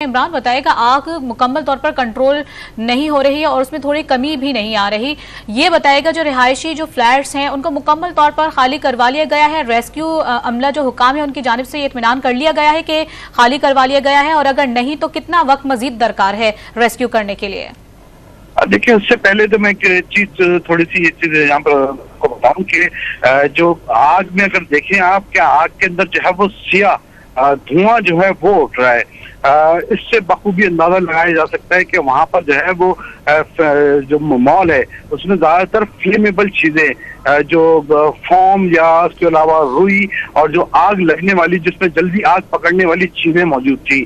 इमरान बताएगा, आग मुकम्मल तौर पर कंट्रोल नहीं हो रही है और उसमें थोड़ी कमी भी नहीं आ रही। ये बताएगा जो रिहायशी जो फ्लैट्स हैं उनको मुकम्मल तौर पर खाली करवा लिया गया है, रेस्क्यू अमला जो हुकाम है उनकी जानिब से ये इत्मीनान कर लिया गया है कि खाली करवा लिया गया है, और अगर नहीं तो कितना वक्त मजीद दरकार है रेस्क्यू करने के लिए? देखिए, उससे पहले तो मैं एक चीज थोड़ी सी ये चीज यहाँ पर आपको बताऊं कि जो आग में अगर देखें आप, क्या आग के अंदर जो है वो सियाह धुआं जो है वो उठ रहा है। इससे बखूबी अंदाजा लगाया जा सकता है कि वहां पर जो है वो जो मॉल है उसमें ज्यादातर फ्लेमेबल चीजें जो फोम या उसके अलावा रुई और जो आग लगने वाली जिसमें जल्दी आग पकड़ने वाली चीजें मौजूद थी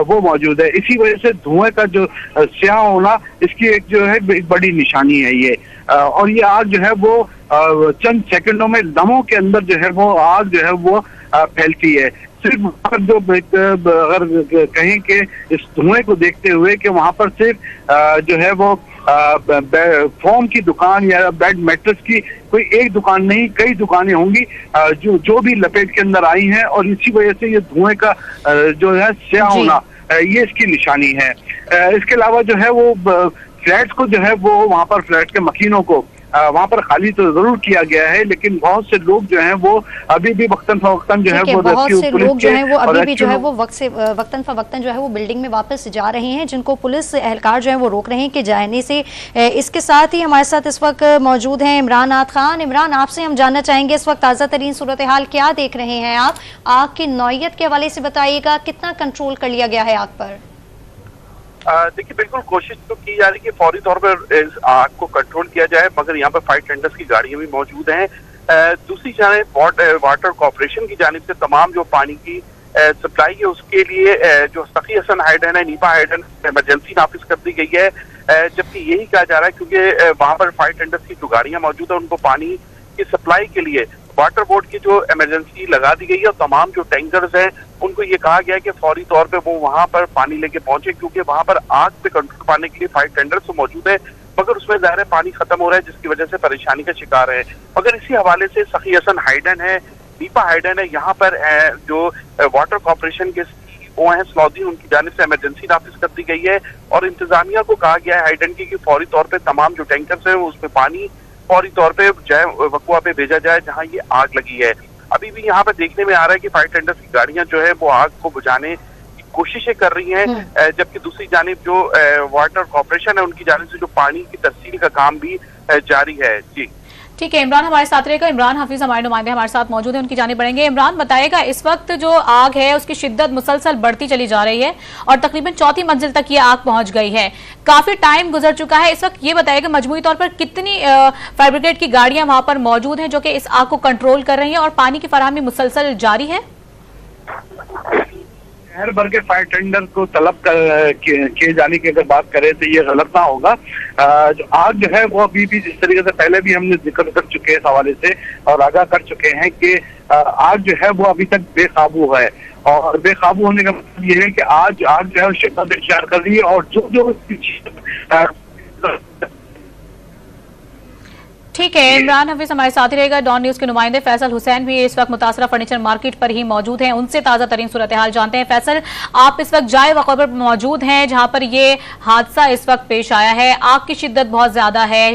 वो मौजूद है। इसी वजह से धुएं का जो स्याह होना इसकी एक जो है एक बड़ी निशानी है ये। और ये आग जो है वो चंद सेकंडों में, लम्हों के अंदर जो है वो आग जो है वो फैलती है। सिर्फ जो अगर कहें कि इस धुएं को देखते हुए कि वहां पर सिर्फ जो है वो फोम की दुकान या बेड मैट्रेस की कोई एक दुकान नहीं, कई दुकानें होंगी जो भी लपेट के अंदर आई हैं, और इसी वजह से ये धुएं का जो है स्याह होना ये इसकी निशानी है। इसके अलावा जो है वो फ्लैट्स को जो है वो वहां पर फ्लैट के मकीनों को वहां पर खाली तो जरूर किया गया है, लेकिन बहुत से लोग जो हैं वो अभी भी वक्तन फवक्तन जो है वो बहुत से लोग जो हैं वो अभी भी जो है वो वक्तन फवक्तन जो है वो बिल्डिंग में वापस जा रहे हैं, जिनको पुलिस एहलकार जो है वो रोक रहे हैं कि जाने से। इसके साथ ही हमारे साथ इस वक्त मौजूद हैं इमरान आत खान। इमरान, आपसे हम जानना चाहेंगे इस वक्त ताज़ा तरीन सूरत हाल क्या देख रहे हैं आप? आग की नौयत के हवाले से बताइएगा, कितना कंट्रोल कर लिया गया है आग पर? देखिए, बिल्कुल कोशिश तो की जा रही है कि फौरी तौर पर इस आग को कंट्रोल किया जाए, मगर यहाँ पर फायर टेंडर्स की गाड़ियां भी मौजूद हैं। दूसरी जानिब वाटर कॉर्पोरेशन की जानिब से तमाम जो पानी की सप्लाई है उसके लिए जो सखी हसन हाइडन है, नीपा हाइडन इमरजेंसी नाफिज कर दी गई है, जबकि यही कहा जा रहा है क्योंकि वहां पर फायर टेंडर्स की जो गाड़ियां मौजूद है उनको पानी की सप्लाई के लिए वाटर बोर्ड की जो इमरजेंसी लगा दी गई है, और तमाम जो टैंकर्स हैं उनको ये कहा गया है कि फौरी तौर पे वो वहां पर पानी लेके पहुंचे, क्योंकि वहां पर आग पे कंट्रोल पाने के लिए फायर टेंडर्स तो मौजूद है, मगर उसमें ज़ाहिर है पानी खत्म हो रहा है जिसकी वजह से परेशानी का शिकार है। मगर इसी हवाले से सखी हसन हाइडन है, नीपा हाइडन है, यहाँ पर जो वाटर कॉर्पोरेशन के वो हैं सलाउद्दीन, उनकी जानिब से इमरजेंसी नाफिज कर दी गई है, और इंतजामिया को कहा गया है हाइडन की कि फौरी तौर पर तमाम जो टैंकर्स हैं उसमें पानी फौरी तौर पे जाए वकुआ पे भेजा जाए जहां ये आग लगी है। अभी भी यहाँ पे देखने में आ रहा है कि फायर टेंडर्स की गाड़ियां जो है वो आग को बुझाने की कोशिशें कर रही हैं, जबकि दूसरी जानिब जो वाटर कॉर्पोरेशन है उनकी जानिब से जो पानी की तरसील का काम भी जारी है। जी ठीक है, इमरान हमारे साथ रहेगा। इमरान हफीज हमारे नुमाइंदे हमारे साथ मौजूद है, उनकी जानिब बढ़ेंगे। इमरान बताएगा, इस वक्त जो आग है उसकी शिद्दत मुसलसल बढ़ती चली जा रही है और तकरीबन चौथी मंजिल तक ये आग पहुंच गई है, काफी टाइम गुजर चुका है। इस वक्त ये बताएगा मजमूई तौर पर कितनी फायर ब्रिगेड की गाड़ियां वहां पर मौजूद हैं जो कि इस आग को कंट्रोल कर रही हैं, और पानी की फराहमी मुसलसल जारी है? शहर भर के फायर टेंडर को तलब किए जाने की अगर बात करें तो ये गलत ना होगा। जो आग जो है वो अभी भी, जिस तरीके से पहले भी हमने जिक्र कर चुके हैं इस हवाले से और आगाह कर चुके हैं कि आग जो है वो अभी तक बेकाबू है, और बेकाबू होने का मतलब ये है कि आज आग जो है शिद्दत इख्तियार कर रही है, और जो ठीक है, इमरान हफीज हमारे साथ ही रहेगा। डॉन न्यूज के नुमाइंदे फैसल हुसैन भी इस वक्त मुतासरा फर्नीचर मार्केट पर ही मौजूद हैं, उनसे ताज़ा तरीन सूरत हाल जानते हैं। फैसल, आप इस वक्त जाए वक़्त पर मौजूद हैं जहां पर ये हादसा इस वक्त पेश आया है, आग की शिद्दत बहुत ज्यादा है,